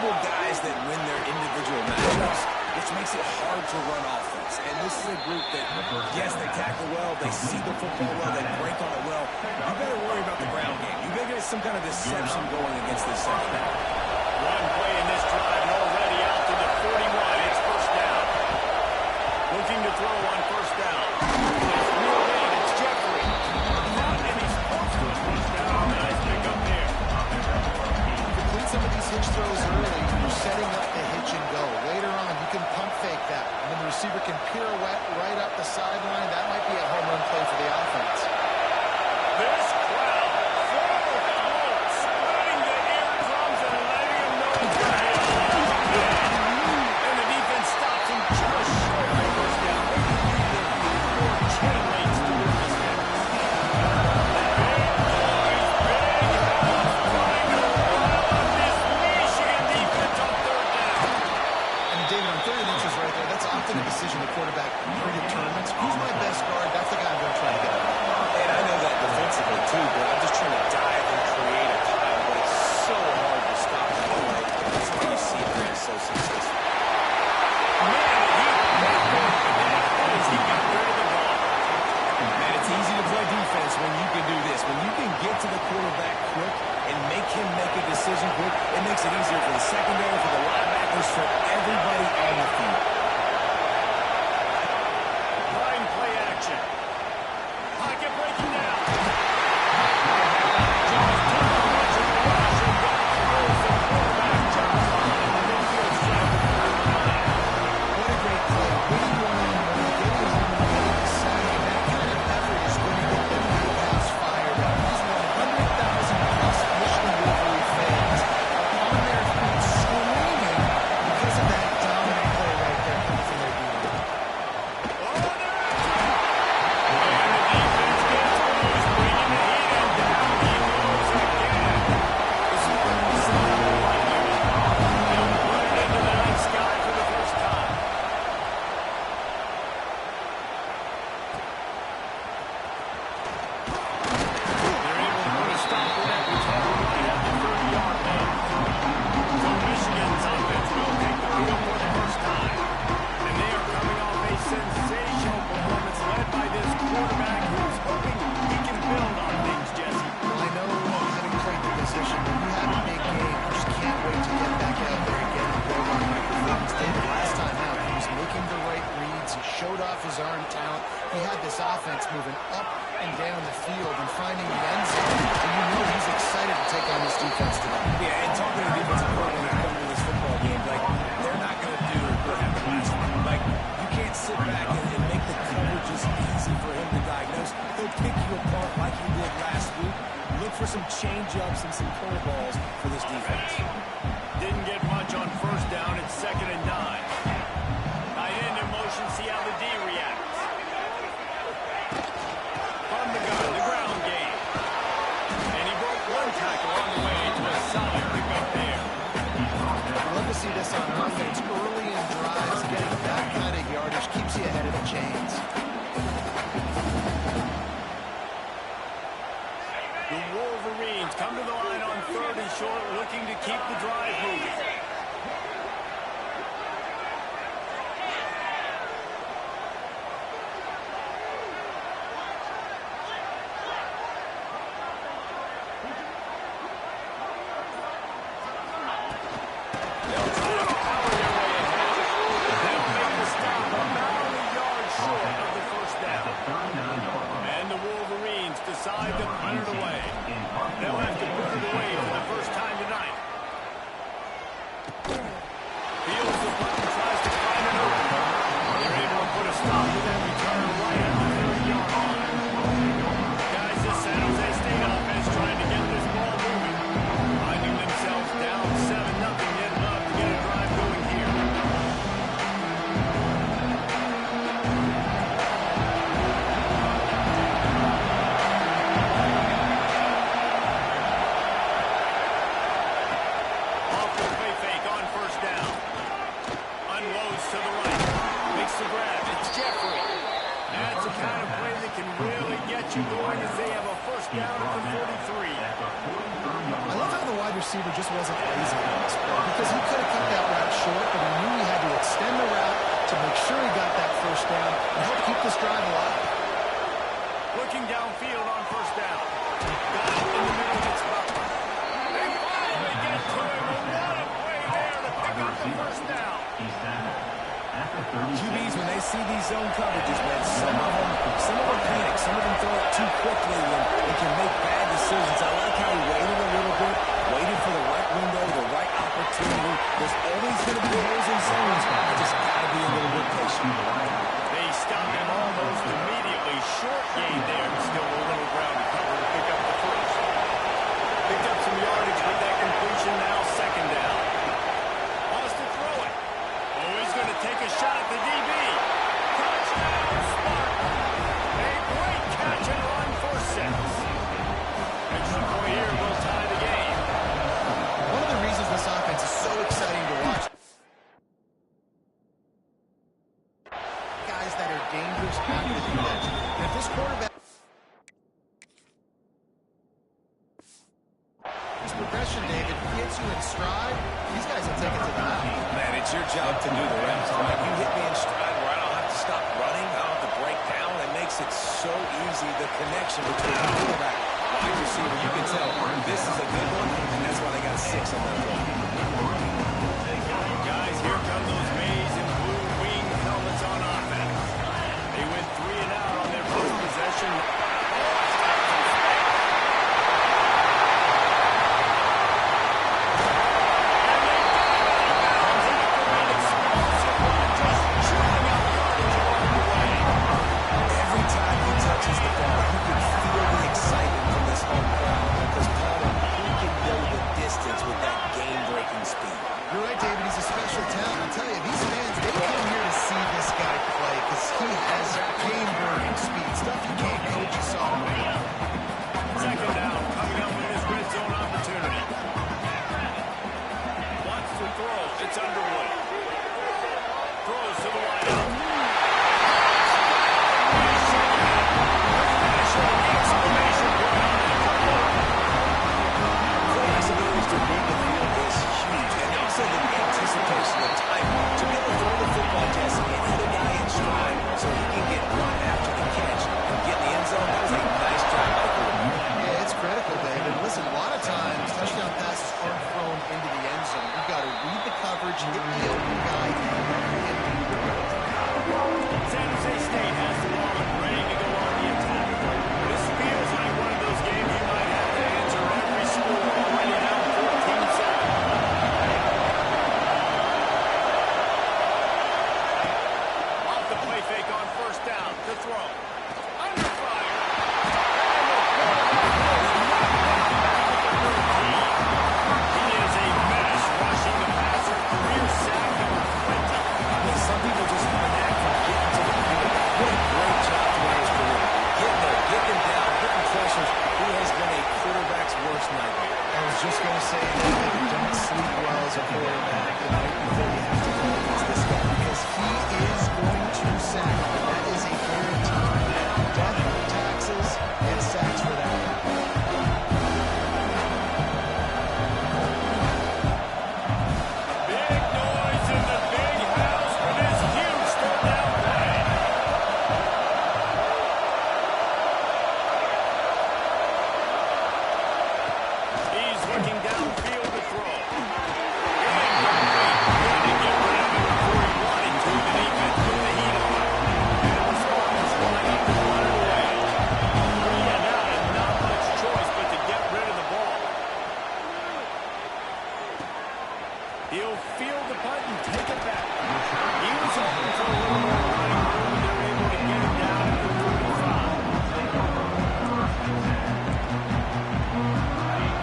individual guys that win their individual matchups, which makes it hard to run offense. And this is a group that, yes, they tackle well, they see the football well, they break on it well. You better worry about the ground game. You better get some kind of deception going against this secondary. One play in this drive and already out to the 41. It's first down. Looking to throw on first down. It's reeled in. It's Jeffrey. And he's close to a first down. Nice pick up there. Complete some of these hitch throws early. You're setting up the hitch and go. Later on, you can pump fake that. And then the receiver can pirouette right up the sideline. That might be a home run play for the offense. This crowd full of throats, spreading the eardrums and letting him know it's going to be a long day. And the defense stops him just short of the first down. Four chain links to move this game. David, on 30 inches right there, that's often a decision the quarterback predetermines. Who's my best guard? That's the guy I'm going to try to get at. And I know that defensively too, but I'm just trying to dive and create a tile, but it's so hard to stop the play. That's why you see him so successful. He got rid of the ball. And it's easy to play defense when you can do this. When you can get to the quarterback quick and make him make a decision quick, it makes it easier for the secondary, for the linebackers, for everybody on the field. Line play action. Pocket breaking down. What a great play. Winning one-on-one, getting home and getting the sack, and that kind of effort is going to get the pass fired up. These 100,000-plus Michigan Wolverine fans are on their feet screaming because of that dominant play right there coming from their defense. His arm talent. He had this offense moving up and down the field and finding the end zone. And you know he's excited to take on this defense today. Yeah, and talking to defensive coordinator when it comes to this football game, like, they're not going to do what happened last week. Like, you can't sit back and make the coverages easy for him to diagnose. He'll pick you apart like he did last week. Look for some change-ups and some curveballs for this defense. Didn't get much on first down. It's 2nd and 9. Tight end in motion. See how the D reacts. From the gun, the ground game. And he broke one tackle on the way to a solid pickup there. I'd love to see this on offense early in drives. Getting that kind of yardage keeps you ahead of the chains. The Wolverines come to the line on 3rd and short, looking to keep the drive moving. Decide to put it away. They'll have to put it away for the first time tonight. Fields the punt and tries to find an opening. They're able to put a stop to that return right at the 30-yard line. Guys, this San Jose State offense trying to get this ball moving. Finding themselves down 7-0. They'd love to get a drive going here. To the right. Makes the grab. It's Jeffrey. That's the kind of play that can really get you going as they have a first down at the 43. I love how the wide receiver just wasn't lazy on this play because he could have first down. QBs, when they see these zone coverages, man, some of them panic, some of them throw it too quickly, and they can make bad decisions. I like how he waited a little bit, waited for the right window, the right opportunity. There's always going to be holes in zones. I just got to be a little bit patient. They stopped him almost immediately. Short gain there, but still a little ground to cover to pick up the first. Picked up some yardage with that completion, now second down. Wants to throw it. Oh, he's going to take a shot at the DB. Touchdown, Spartan. A great catch and run for 6. Extra point here will tie the game. One of the reasons this offense is so exciting to watch. Guys that are dangerous after the catch. And if this quarterback... This progression, David, hits you in stride. These guys will take it to the house. Man, it's your job to do the rest. Right? You hit me in stride where I don't have to stop running. I don't have to break down. It makes it so easy, the connection between the quarterback and wide receiver. You can tell this is a good one, and that's why they got 6 on that play. Guys, here come those maize and blue wing helmets on offense. They went 3 and out on their first possession. You're right, David. He's a special talent. I'll tell you, these fans, they come here to see this guy play because he has game-breaking speed. Stuff you can't coach. You saw him right now. Second down, coming up with this red zone opportunity. Wants to throw. It's Underwood. Throws to the wideout. Exclamation point on that cover. Flexibilities to read the field is huge, and also the anticipation, the time to be able to throw the football, Jesse, and hit a guy in stride so he can get one after the catch and get in the end zone. That was a nice drive by the quarterback. Yeah, it's critical, David. Listen, a lot of times, touchdown passes aren't thrown into the end zone. You've got to read the coverage, hit the open guy, and hit the right. San Jose State has the ball and ready to go on the attack. This feels like one of those games you might have to answer every score already down 14-7. Off the play fake on first down. To throw. Under fire. He is a menace rushing the passer. Career sack number 20. I mean, some people just have a knack for getting to the field. What a great job throughout his career. Getting there, getting down, hitting pressures. He has been a quarterback's worst nightmare. I was just going to say, David, you don't sleep well as a quarterback the night before you have to go against this guy because he is going to sack. That is a guarantee. Death, taxes, and sacks for that. Big noise in the big house for this huge third down play. He's looking downfield to throw. Incomplete. He didn't get rid of it before he wanted to. The defense put the heat on him. And the response line up and run it away. 3 and out and not much choice but to get rid of the ball. He'll field the punt and take it back. He was hoping for a little more running room, and they're able to get him down at the 35.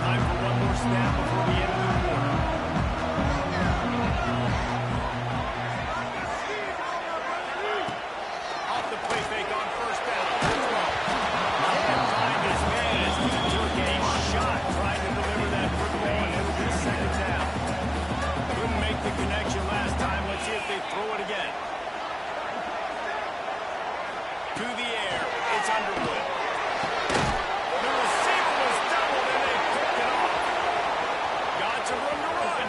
Time for one more snap before the end of the quarter. Off the play fake on first down. Can't find his man as he took a shot trying to deliver that football, and it'll be second down. Couldn't make the connection last time. Let's see if they throw it again. To the air. It's Underwood. The receiver was doubled, and they picked it off. Got some room to run.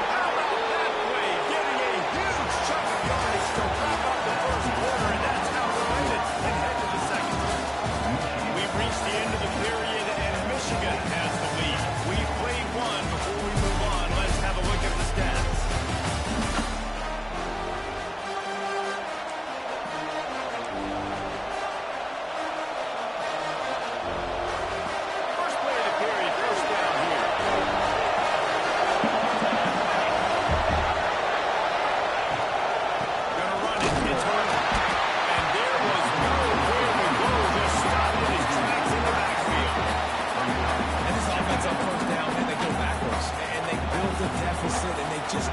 How about that play? Getting a huge chunk of yardage to wrap up the first quarter, and that's how we'll end it and head to the second. We've reached the end of the period, and Michigan has the lead. We've played one before we move on. Let's have a look at the stats.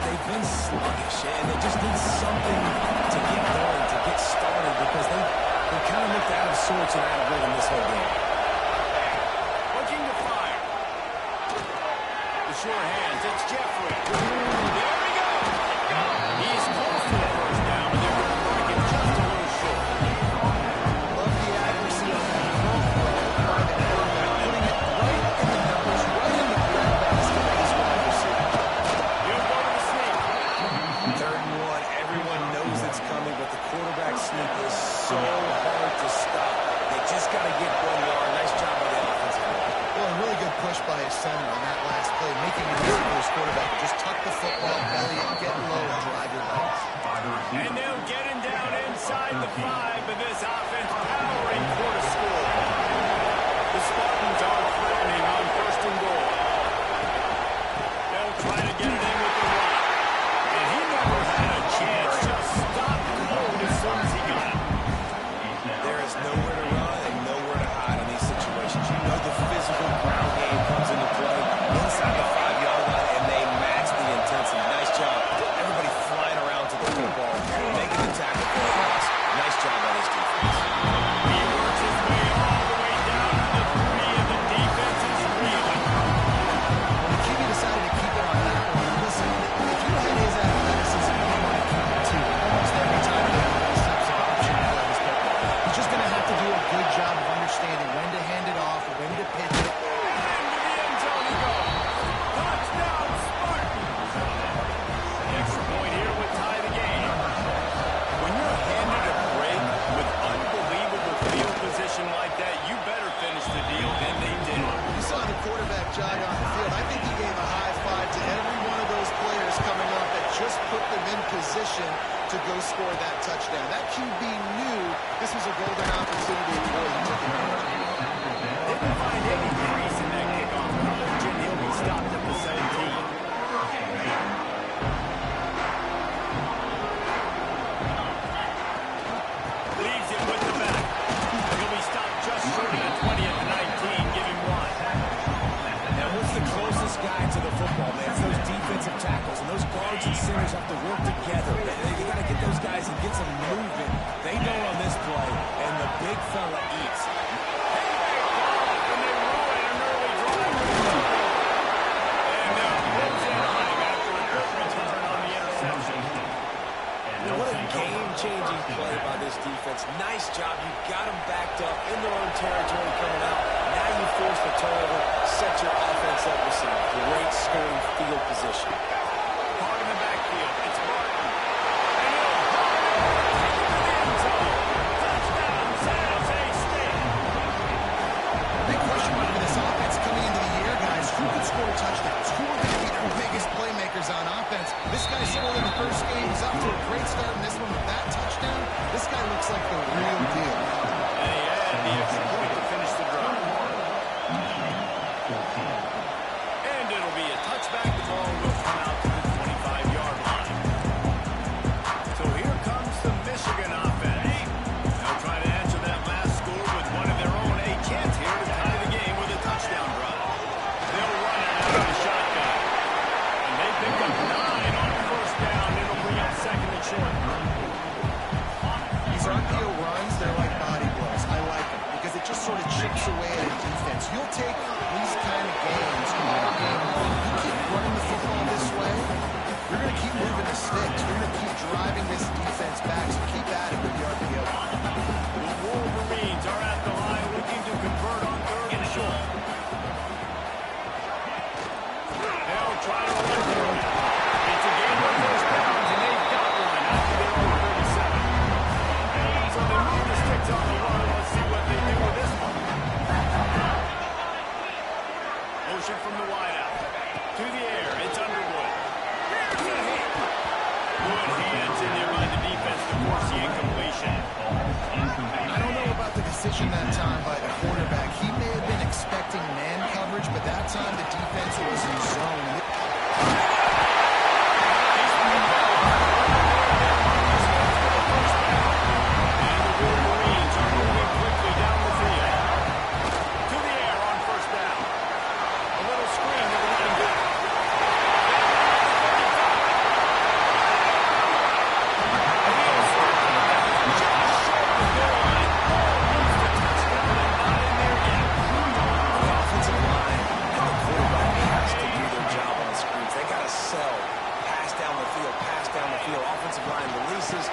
they've been sluggish, and they just need something to get going, to get started, because they kind of looked out of sorts and out of rhythm this whole game. Looking to fire. The sure hands, it's Jeffrey. There we go. He's close to the first down, but they're going to break it just a little short. Love the accuracy on that long throw by the quarterback, putting it right in the numbers, right in the breadbasket of his wide receiver. He'll go to the sneak. 3rd and 1, everyone knows it's coming, but the quarterback sneak is so hard to stop. They just got to get 1 yard. Nice job by the offensive line. Well, a really good push by his center on that last play, making it easy for his quarterback to just tuck the football, belly it, get low, and drive your legs. And they'll get him down inside the 5 of this offense, powering for the score. The Spartans are threatening on 1st and goal. They'll try to get it in with the run. And he never had a chance. Just stopped cold as soon as he got it. There is nowhere to run and nowhere to hide in these situations. You know the physical ground game comes into play inside the 5-yard line, and they match the intensity. Nice job. Everybody flying around to the football, making the tackle for a loss. Nice job by this defense. He works his way all the way down to the 3, and the defense is reeling. When the QB decided to keep it on that one, listen, if you had his athleticism, you want to keep it too. Almost every time you have these types of option plays, but he's just going to have to do a good job of understanding when to hand it off, when to pitch it. Into the end zone he goes. Touchdown, Spartans. The extra point here would tie the game. When you're handed a break with unbelievable field position like that, you better finish the deal, and they did. You saw the quarterback jog on the field. I think he gave a high five to every one of those players coming off that just put them in position to go score that touchdown. That QB knew this was a golden opportunity. Boy, he took advantage. Didn't find any crease in that kickoff coverage, and he'll be stopped at the 17. Leaves it with the back. He'll be stopped just short of the 20 at the 19. Give him 1. Now, what's the closest guy to the football, man? It's those defensive tackles, and those guards and centers have to work together. They got to get those guys and get some movement. They know on this play, and the big fella eats. And they ruin an early drive. And they'll close in on him after a quick return on the interception. What a game-changing play by this defense. Nice job. You got them backed up in their own territory coming out. Now you force the turnover, set your offense up with some great scoring field position. Hard in the backfield. It's Martin. And he'll hard it into the end zone. Touchdown, San Jose State. Big question mark for this offense coming into the year, guys. Who can score touchdowns? Who are going to be their biggest playmakers on offense? This guy scored in the first game. He's off to a great start in this one with that touchdown. This guy looks like the real deal. And he had the extra point to finish the drive. And it'll be a touchback. The ball will come out to the 25-yard line. So here comes the Michigan offense. They'll try to answer that last score with one of their own. A chance here to tie the game with a touchdown run. They'll run it out of the shotgun. And they pick up 9 on 1st down. It'll bring up 2nd and short. These RPO runs, they're like body blows. I like them because it just sort of chips away at a defense. You'll take these kind of games all game long. You keep running the football this way, you're going to keep moving the sticks. You're going to keep driving this defense back, so keep at it with the RPO. The Wolverines are at the line looking to convert on 3rd and short. They'll try to run for it. It's a game of 1st downs, and they've got one after their own 37. So they move the sticks on the run. Let's see what they do with this one. Motion from the wideout. To the air. It's Underwood. Here's a hit. Good hands in there by the defense to force the incompletion. I don't know about the decision that time by the quarterback. He may have been expecting man coverage, but that time the defense was in zone. downfield, pass down the field. Offensive line releases.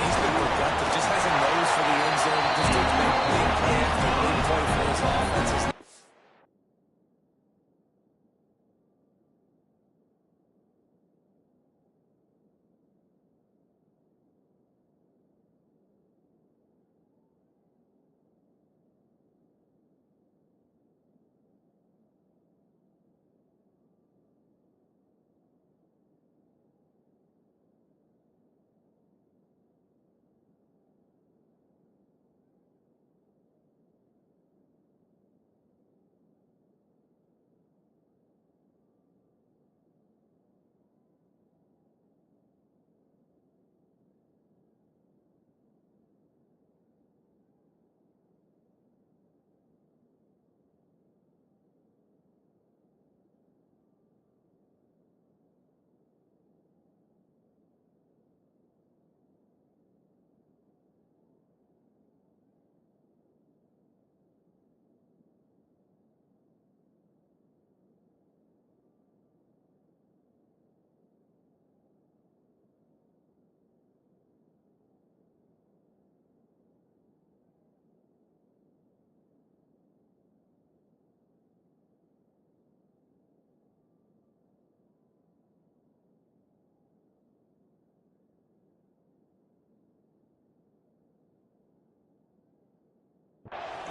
He's been productive. Just has a nose for the end zone. Just takes big play after big play for his offenses.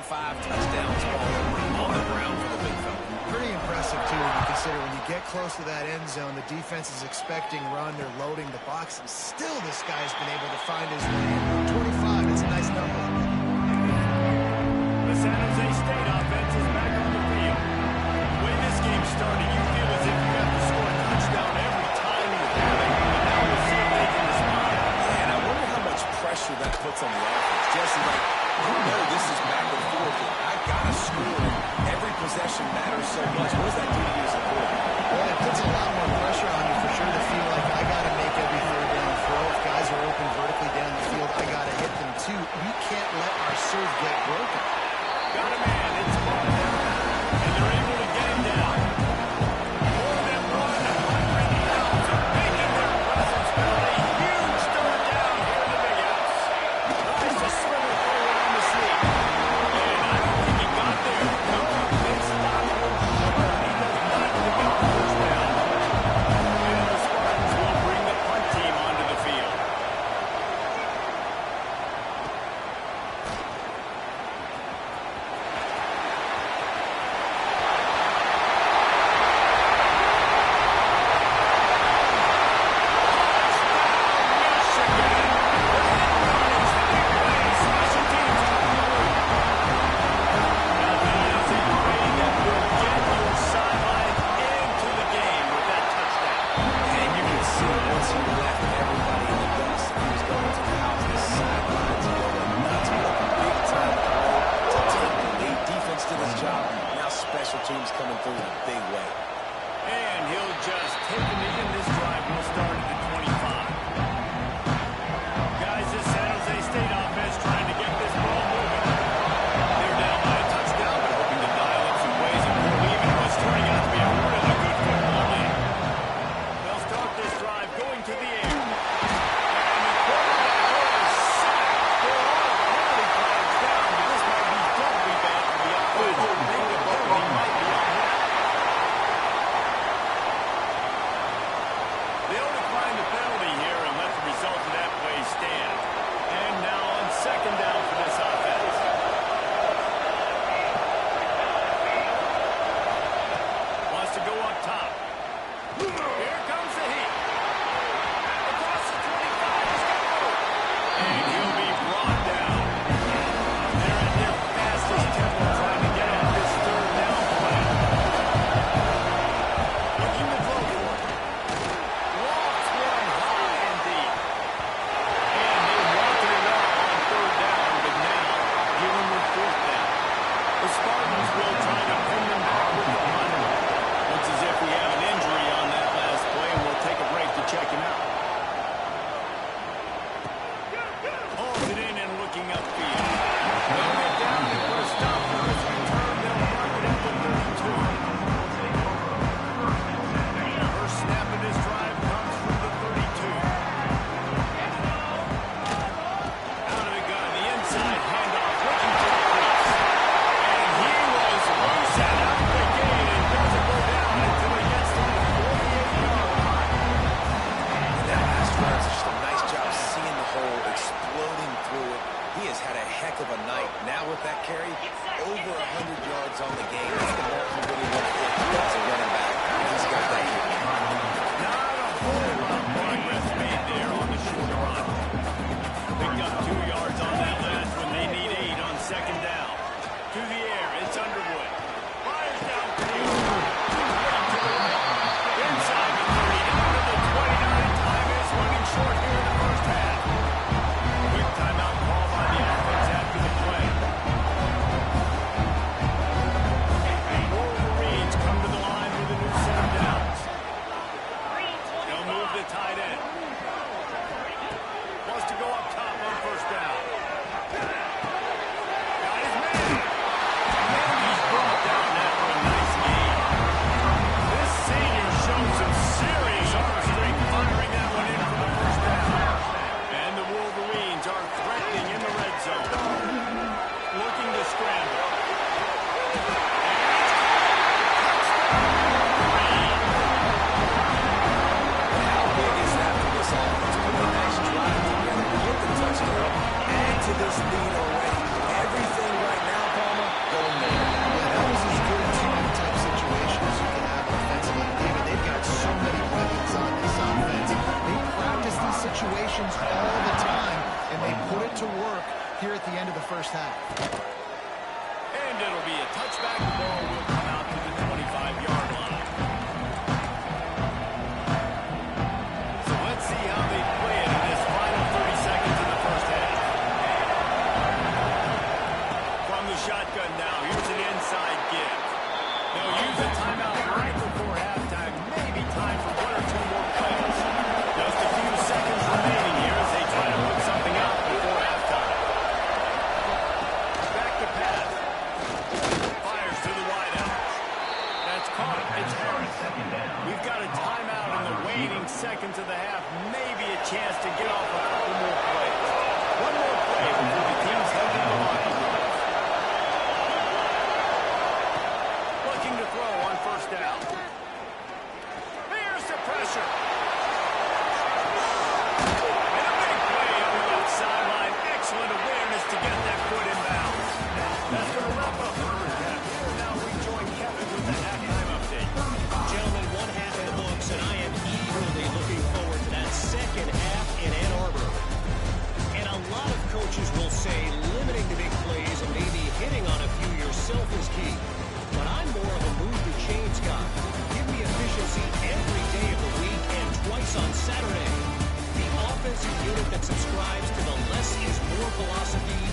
Five touchdowns on the ground for the big fella. Pretty impressive, too, when you consider when you get close to that end zone, the defense is expecting run, they're loading the box, and still this guy's been able to find his way in. 25, it's a nice number. The San Jose State offense is back on the field. The way this game started, you feel as if you have to score a touchdown every time you have it. But now we'll see if they can respond. And I wonder how much pressure that puts on the offense. Jesse, like, you know this is back and forth. I got to score. Every possession matters so much. What does that do to you as a quarterback? Well, it puts a lot more pressure on you for sure to feel like I got to make every third down throw. If guys are open vertically down the field, I got to hit them too. We can't let our serve get broken. Got a man. It's fun. And they're able to get him down. More than 100 yards of making their presence felt. A huge third down here in the big house. Tries to swing it forward on the sneak. And I don't think he got there. No, it's not. He does not pick up the first down. And the Spartans will bring the punt team onto the field. He has had a heck of a night. Now with that carry, over 100 yards on the game. That's the mark you really want to hit as a running back. He's got that here. Not a whole lot of progress made there on the short run. Picked up 2 yards on that last one. They need 8 on second down. To the air, it's Underwood. Fires down field. To the right. Inside the 30, down to the 29. Time is running short here in the first half. Quick timeout call by the offense after the play. Wolverines come to the line with a new set of downs. They'll move the tight end. Wants to go up top on first down. Got his man. And he's brought down after a nice gain. This senior shows some serious arm strength firing that one in for the first down. And the Wolverines are threatening in the red zone. Looking to scramble. How big is that for this offense? Really nice drive together to get the touchdown. Add to this lead already. Everything right now, Palmer, going there. Yeah, that was as good a team-type situation as you can have offensively. David, they've got so many weapons on this offense. They practice these situations all the time, and they put it to work here at the end of the first half. And it'll be a touchback. The ball will come out to the 25-yard line. So let's see how they play it in this final 30 seconds in the first half. From the shotgun now, here's an inside give. They'll use a timeout right before halftime. Maybe time for 1 or 2 more plays. Just a few seconds remaining here as they try to put something out before halftime. Back to pass. Fires to the wideout. That's caught. It's Harris. We've got a timeout in the waning seconds of the half. Maybe a chance to get off a couple more plays. One more play before the teams head to the line. Looking to throw on first down. Here's the pressure. And a big play on the left sideline. Excellent awareness to get that foot in bounds. That's going to wrap up the first half. Now we join Kevin with the halftime update. Gentlemen, one half in the books, and I am eagerly looking forward to that second half in Ann Arbor. And a lot of coaches will say limiting the big plays and maybe hitting on a few yourself is key. But I'm more of a move the chains guy. Give me efficiency every day of the week and twice on Saturday. The offensive unit that subscribes to the less is more philosophy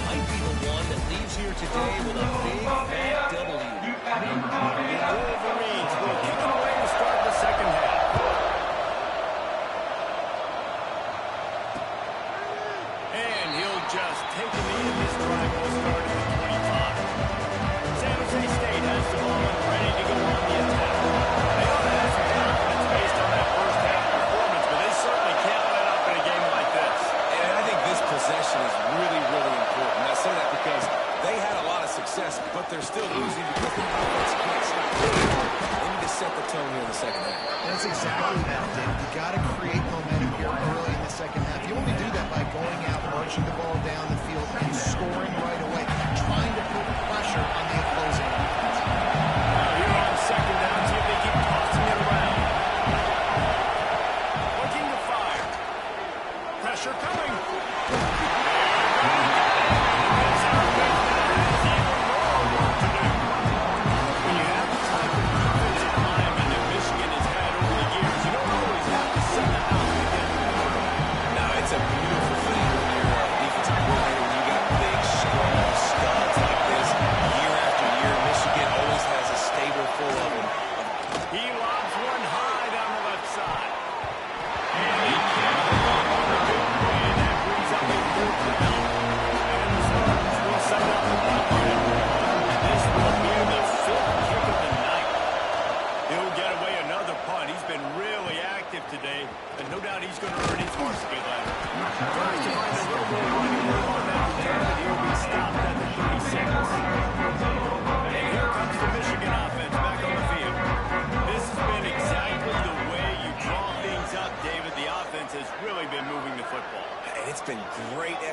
might be the one that leaves here today with a big fat W. The Wolverines will kick it away to start the second half. And he'll just take a knee in this drive will start at the 25. San Jose State has the ball and ready to go on the attack. They ought to have some confidence based on that first half performance, but they certainly can't let up in a game like this. And I think this possession is really, really important. I say that because they had a lot of success, but they're still losing because the offense can't stop. They need to set the tone here in the second half. That's exactly that, Dave. You got to create momentum here early in the second half. You only do that by going out, marching the ball down the field, and scoring right away, trying to put pressure on the opposing offense. Now here on second down, see if they keep tossing it around. Looking to fire. Pressure coming. When you have the type of defensive lineman that Michigan has had over the years, you don't always have to send the house to get the ball. Now, it's a beautiful thing when you're a defensive coordinator when you got big, strong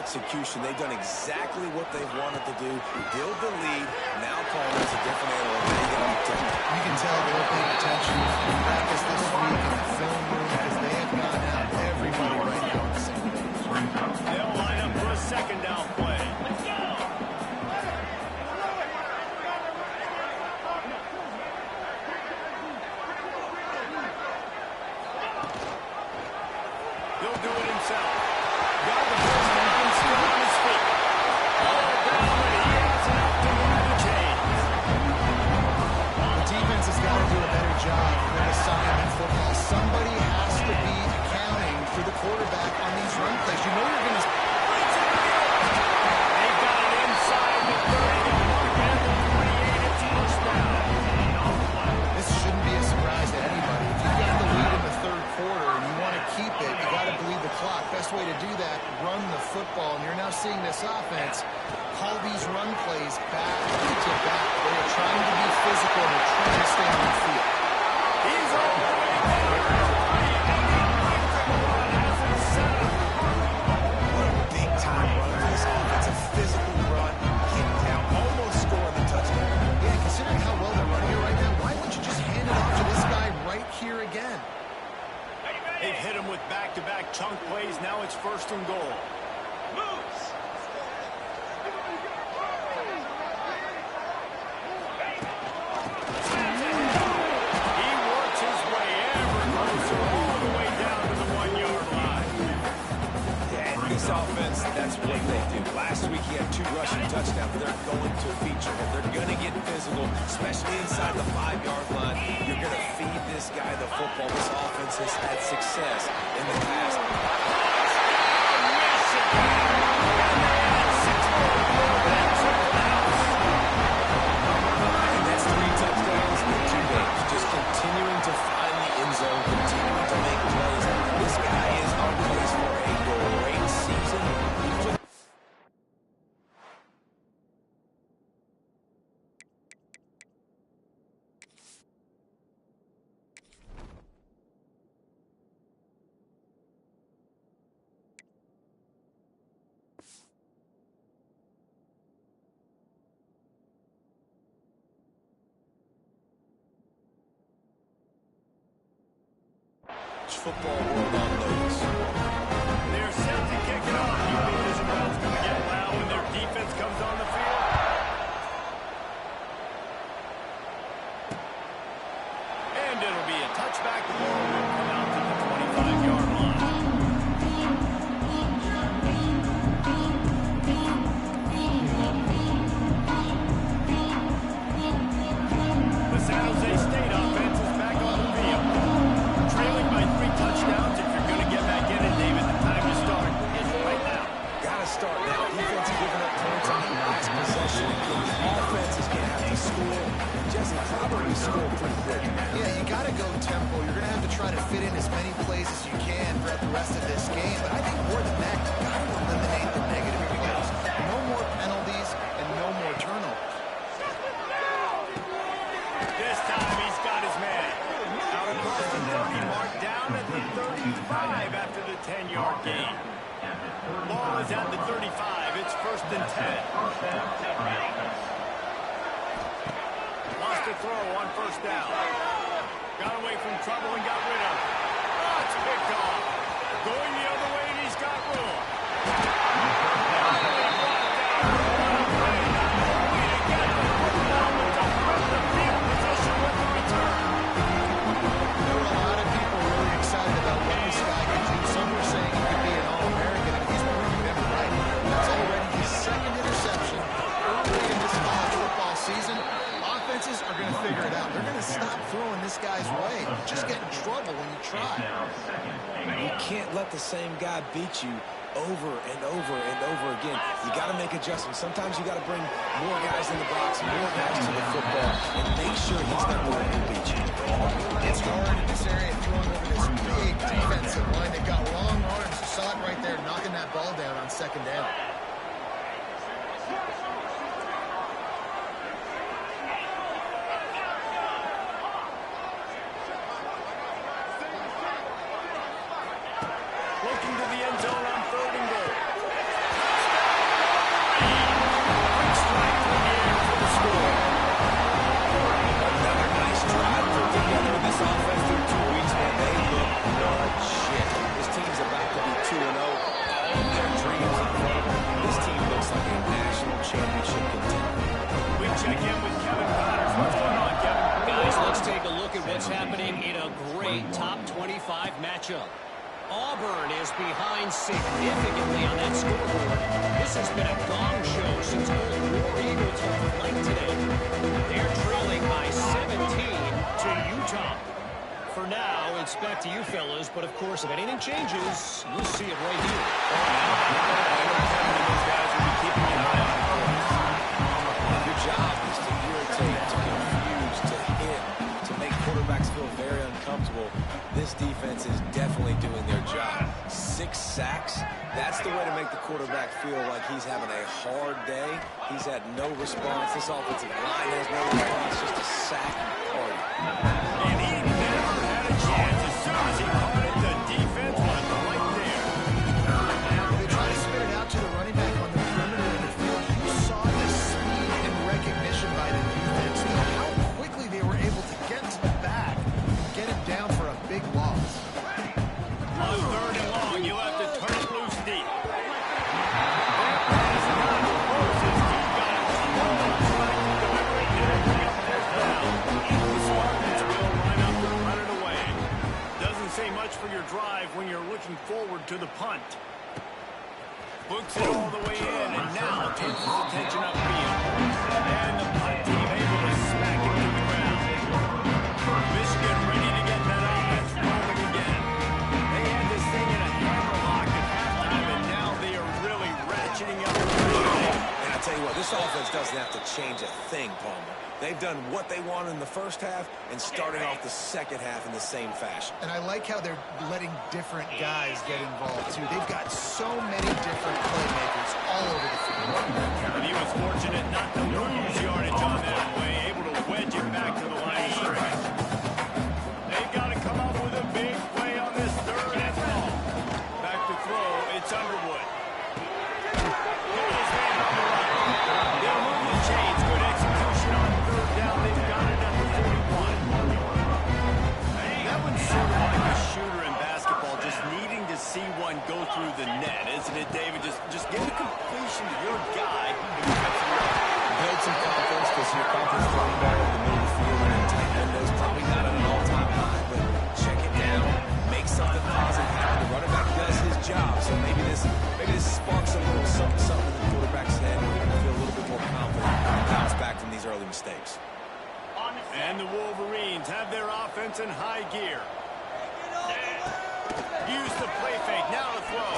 execution. They've done exactly what they've wanted to do. Build the lead. Now Coleman's a different animal. Now you got to protect him. You can tell they were paying attention in practice this week in the film room because they have gotten out everybody right now on the same page. They'll line up for a second down play. He'll do it himself. Got the first down, still on his feet. All down, and he has enough to move the chains. The defense has got to do a better job with assignment football. Somebody has to be accounting for the quarterback on these run plays. You know you're going to... They've got it inside the 30-yard mark and the 28. It's first down. This shouldn't be a surprise to anybody. If you've got the lead in the third quarter and you want to keep it, you got to bleed the clock. Best way to do that, run the football. And you're now seeing this offense call these run plays back to back. They are trying to be physical and they're trying to stay on the field. He's all the way down to the 3, and the electric run has it set up. What a big-time run for this offense. A physical run, get down, almost scoring the touchdown. Yeah, considering how well they're running it right now, why wouldn't you just hand it off to this guy right here again? They've hit him with back-to-back chunk plays. Now it's first and goal. He works his way ever closer all the way down to the 1-yard line. Yeah, and this offense, that's what they do. Last week he had 2 rushing touchdowns. They're going to feature him. They're going to get physical, especially inside the 5-yard line. You're going to feed this guy the football. This offense has had success in the past. And that's 3 touchdowns in 2 games. Just continuing to find the end zone, continuing to make plays. This guy is on pace for a great season. Football world on notice. They're set to kick it off. You think this crowd's going to get loud when their defense comes on the field? And it'll be a touchback. The ball will come out to the 25-yard line. The San Jose State offense is back on the field. Trailing by 3 touchdowns. If you're going to get back in it, David, the time to start is right now. Got to start now. Defense giving up points on the last possession. The offense is going to have to score. Just probably score pretty quick. Yeah, you got to go tempo. You're going to have to try to fit in as many plays as you can throughout the rest of this game. But I think more than that, you got to eliminate the negative plays. No more penalties and no more turnovers. This time he's got his man. Out across the 30, mark down at the 35 after the 10-yard gain. Ball is at the 35. It's first and 10. Lost a throw on first down. Got away from trouble and got rid of it. Oh, it's picked off. Going the other way, and he's got room. There were a lot of people really excited about what this guy could do. Some were saying he could be an All-American, and he's proving them right. That's already his 2nd interception early in this college football season. Offenses are going to figure it out. They're going to stop throwing this guy's way. You just get in trouble when you try. You can't let the same guy beat you over and over and over again. You got to make adjustments. Sometimes you got to bring more guys in the box, more guys to the football, and make sure he's not the one who beat you. It's hard in this area throwing over this big defensive line. They've got long arms. You saw it right there, knocking that ball down on 2nd down. Looking to the end zone on 3rd and goal. matchup. Auburn is behind significantly on that scoreboard. This has been a gong show since old War Eagles took flight today. They're trailing by 17 to Utah. For now, it's back to you fellas, but of course, if anything changes, you'll see it right here. Those guys will be keeping an eye on it. Your job is to irritate, to confuse, to hit, to make quarterbacks feel very uncomfortable. This defense is definitely doing their job. 6 sacks, that's the way to make the quarterback feel like he's having a hard day. He's had no response. This offensive line has no response, just a sack party. And he never had a chance. As soon as he caught it, the defense was right there. They try to spit it out to the running back on the perimeter of the field. You saw the speed and recognition by the defense. How quickly they were able to get to the back and get him down for a big loss. On 3rd and long, you'll have to turn it loose deep. That pass not close as he got it. Trying to deliver it and bring up first down. The Spartans will line up to run it away. Doesn't say much for your drive when you're looking forward to the punt. Books it all the way in, and now turns his attention upfield. And the punt team able to smack it to the ground. Michigan ready to get that offense rolling again. They had this thing in a hammerlock at halftime, and now they are really ratcheting up. And I tell you what, this offense doesn't have to change a thing, Palmer. They've done what they wanted in the first half and starting off the second half in the same fashion. And I like how they're letting different guys get involved, too. They've got so many different playmakers all over the field. And he was fortunate not to lose yardage on that way, able to wedge it back to the line of scrimmage. They've got to come up with a big play on this 3rd and long. Back to throw, it's Underwood. Got his hand on the run. They'll move the chains. Good execution on 3rd down. They've got it at the 41. That one seemed like a shooter in basketball, just needing to see one go through the net, isn't it, David? Just get a completion to your guy and get some yards. Build some confidence because your confidence throwing the ball in the middle of the field and in tight windows, probably not at an all-time high, but check it down, make something positive happen. The running back does his job, so maybe this sparks a little something in the quarterback's head. We're going to feel a little bit more confident and bounce back from these early mistakes. And the Wolverines have their offense in high gear. Use the play fake. Now to throw.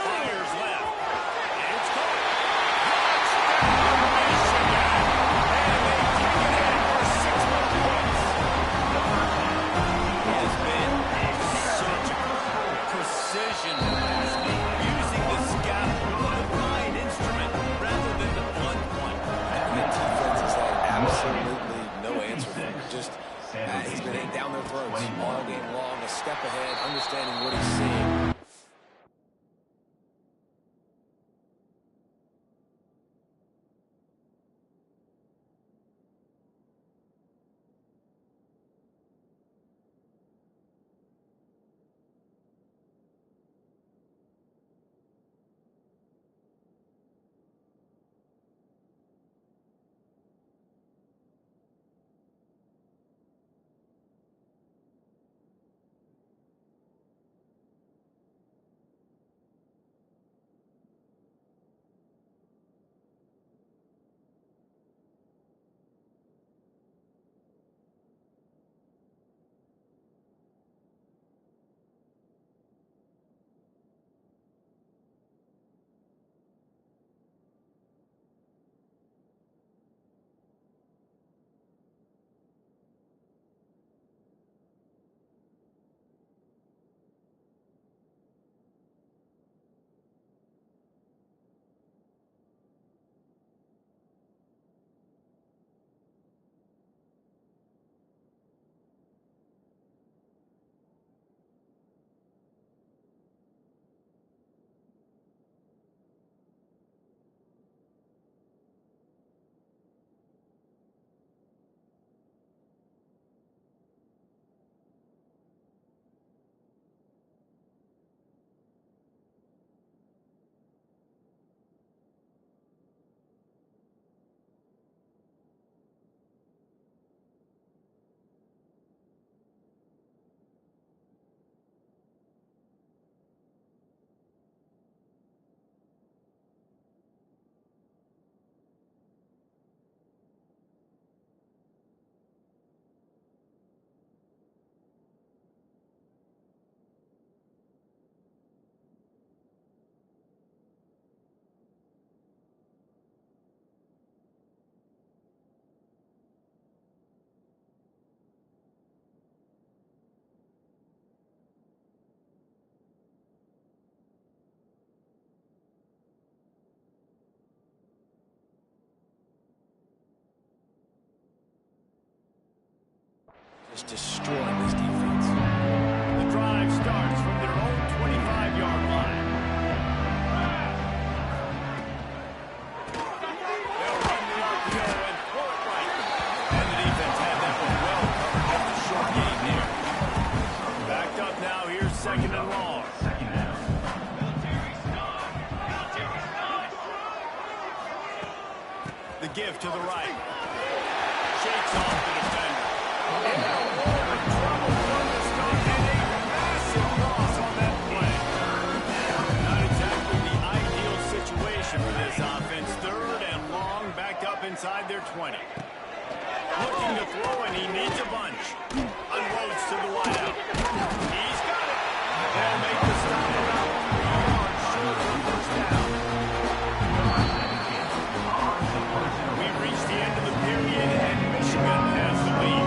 Fires left. And it's caught. Touchdown, Michigan. And they take it in for 6 more points. He has been surgical, precision passing, using the scaffold, a fine instrument, rather than the blunt one. The defense has had absolutely no answer for him. Just he's been down their throats all game long, a step ahead, understanding what he's seeing. Just destroying this defense. The drive starts from their own 25-yard line. They'll run the RPO and throw it right. And the defense had that one well covered. Just a short game here. Backed up now. Here's second and long. The give to the right. Shakes off the defender. And a roll of trouble from the start. And a massive loss on that play. Not exactly the ideal situation for this offense. Third and long, backed up inside their 20. Looking to throw, and he needs a bunch. Unloads to the wideout. He's got it. They'll make the stop about 3 yards short of the first down. We've reached the end of the period, and Michigan has the lead.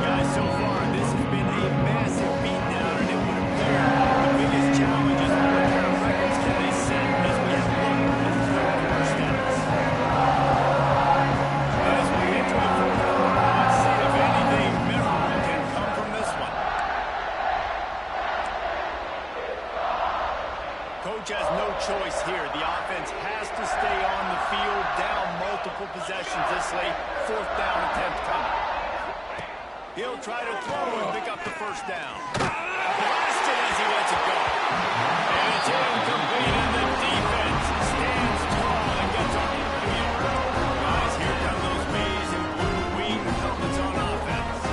Guys, so far, this has been a massive beatdown, and it would appear the biggest challenge is what kind of records can they set as we have looked at the third quarter stats. As we enter the fourth quarter, let's see if anything memorable can come from this one. Coach has no choice here. The offense has to stay on the field, down multiple possessions this late. Fourth down attempt coming. He'll try to throw and pick up the first down. Blasted as he lets it go. And it's incomplete, and the defense stands tall and gets on the field. Guys, here come those maize and blue wing helmets on offense.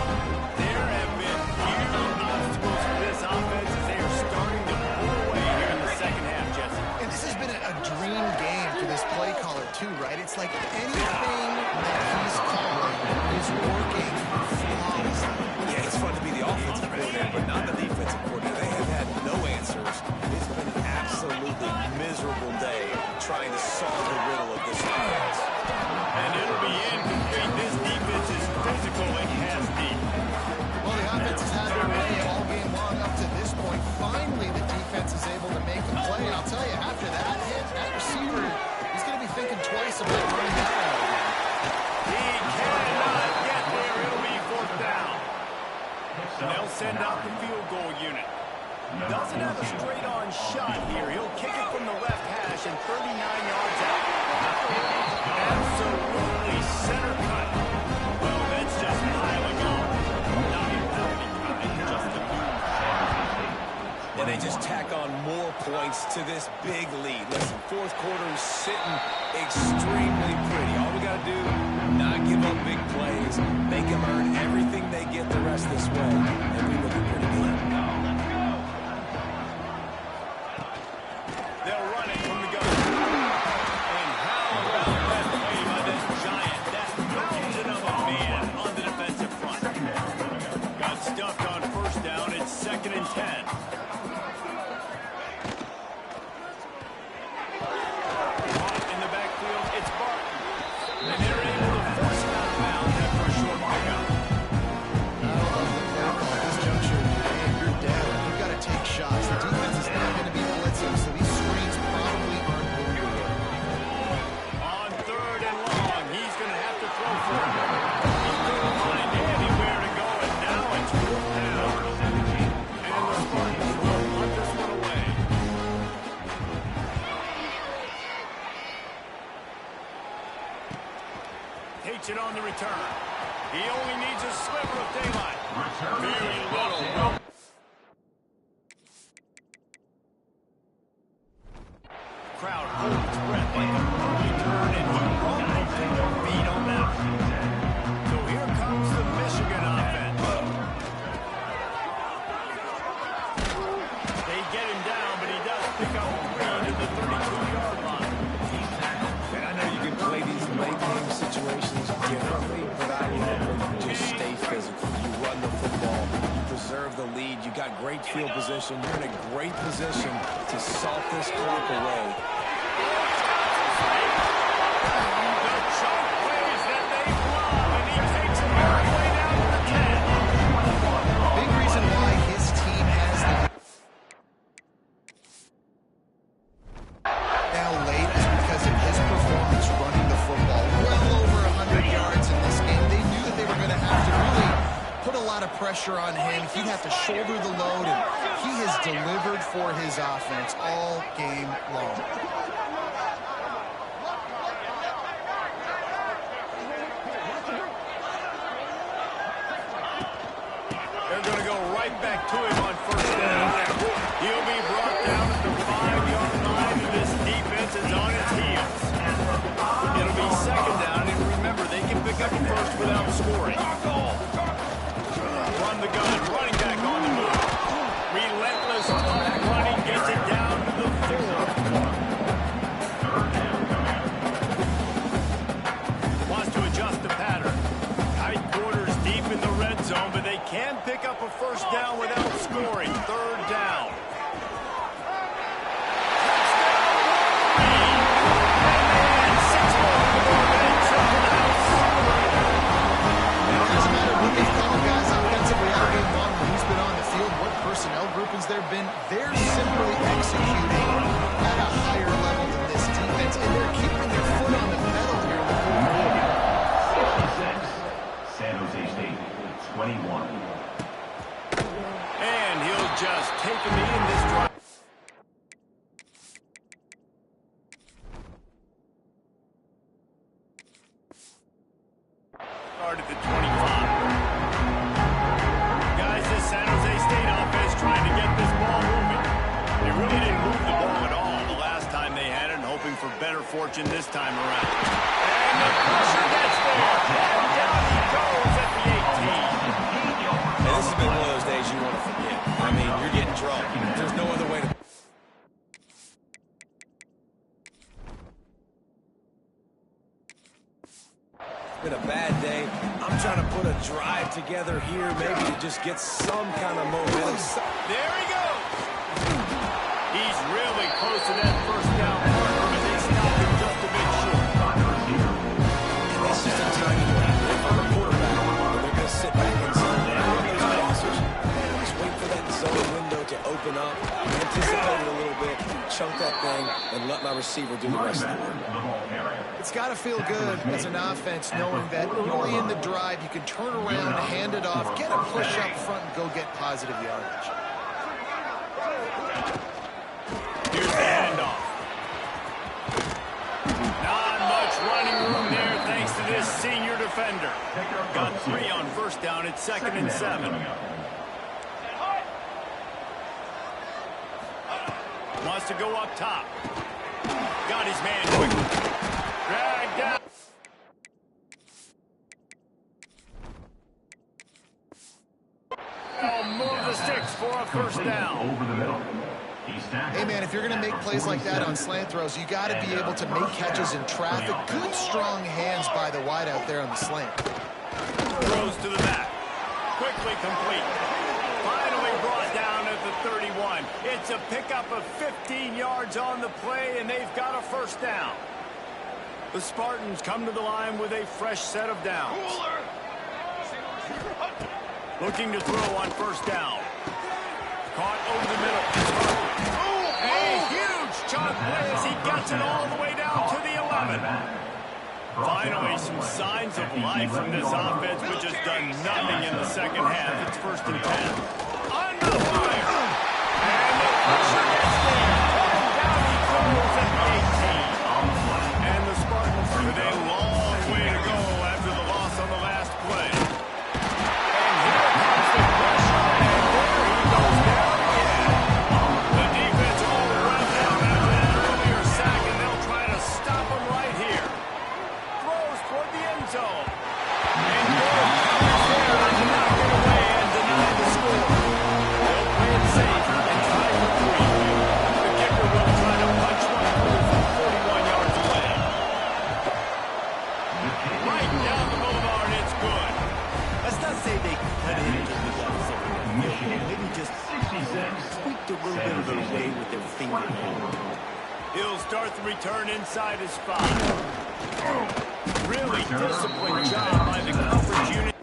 There have been huge obstacles for this offense as they are starting to pull away here in the second half, Jesse. And this has been a dream game for this play caller, too, right? It's like anything that he's calling is working flawlessly. Yeah, it's fun to be the offensive coordinator, but not the defensive coordinator. They have had no answers. It's been an absolutely miserable day trying to solve the riddle of this offense. And it'll be incomplete. This defense is physical and has deep. Well, the offense has had their way all game long up to this point. Finally, the defense is able to make a play. And I'll tell you, after that hit, that receiver, he's going to be thinking twice about running that ball again. He cannot get there. It'll be fourth down. And they'll send out the field goal unit. Doesn't have a straight-on shot here. He'll kick it from the left hash and 39 yards out. Absolutely center cut. Well, that's just piling on. Not even kind, just a And they just tack on more points to this big lead. Listen, fourth quarter is sitting extremely pretty. All we got to do, not give up big plays, make them earn everything they get the rest this way, and we look pretty good. They'll run it from the gun. And how about that play by this giant, that mountain of a man on the defensive front. Got stuffed on first down. It's second and 10. Caught in the backfield, it's Barton. And they're able to force him out of bounds after a short pickup. At this juncture, if you're down, you've got to take shots. The defense is not going to be blitzing, so these screens probably aren't going to work. On third and long, he's going to have to throw for it. He couldn't find anywhere to go, and now it's fourth down. And the Spartans will punt this one away. Takes it on the return. He only needs a sliver of daylight. Very little. Crowd holds its breath like a early turn, and he won't take a beat on that. So here comes the Michigan offense. They get him down, but he does pick up 3 to the 32-yard line. And I know you can play these late game situations differently, but I love when you just stay physical. You run the football, you preserve the lead, you got great field position, you're in a great position to salt this clock away. The choke plays that they love, and he takes it all the way down to the 10. Big reason why his team has the now late is because of his performance running the football. Well over 100 yards in this game. They knew that they were going to have to really put a lot of pressure pressure on him. He'd have to shoulder the load, and he has delivered for his offense all game long. They're going to go right back to him on first down. He'll be brought down at the 5-yard line, and this defense is on its heels. It'll be second down, and remember, they can pick up first without scoring. Run the gun, running back on the move. Relentless, tough running, gets it down to the 4. Wants to adjust the pattern. Tight quarters deep in the red zone, but they can pick up a first down without scoring. Third down. Personnel groupings there have been, they're simply executing at a higher level than this defense, and they're keeping their foot on the pedal here in the fourth quarter. 66, San Jose State, 21. And he'll just take a knee in this drive. Start at the 25. Guys, this San Jose State offense trying to get this ball moving. They really didn't move the ball at all the last time they had it, and hoping for better fortune this time around. And the pressure gets there. And down he goes at the 18. And this has been one of those days you want to forget. I mean, you're getting drunk. There's no other way to... It's been a bad day. I'm trying to put a drive together here, maybe to just get some kind of momentum. There he goes. He's really close to that first down marker, but they stopped him just a bit short. And that's just a tiny lead. If I'm a quarterback, they're going to sit back inside and run those passes. Just wait for that zone window to open up, anticipate it a little bit, chunk that thing, and let my receiver do the rest of the work. It's got to feel good as an offense knowing that early in the drive you can turn around, hand it off, get a push up front, and go get positive yardage. Here's the handoff. Not much running room there thanks to this senior defender. Got 3 on first down at 2nd and 7. Wants to go up top. Got his man quickly. Dragged down. Oh, move the sticks for a first down. Over the middle. Hey, man, if you're going to make plays like that on slant throws, you got to be able to make catches in traffic. Good, strong hands by the wide out there on the slant. Throws to the back. Quickly complete. Finally brought down at the 31. It's a pickup of 15 yards on the play, and they've got a first down. The Spartans come to the line with a fresh set of downs. Looking to throw on first down. Caught over the middle. A huge chunk play as he gets it all the way down to the 11. Finally, some signs of life from this offense, which has done nothing in the second half. It's 1st and 10. Under fire. And the pressure gets there. Down he goes at the 18. And the Spartans with a long way to go after the loss on the last play. And here comes the pressure, and there he goes down again. The defense all run down after that earlier sack, and they'll try to stop him right here. Throws toward the end zone. And Gordon is there to knock it away and deny the score. They'll play it safe and try for 3. The kicker will try to punch one through from 41 yards away. Right down the boulevard, it's good. Let's not say they cut into the left side. Maybe just tweaked a little bit of their way with their finger. He'll start the return inside his 5. Really disciplined job by the coverage unit.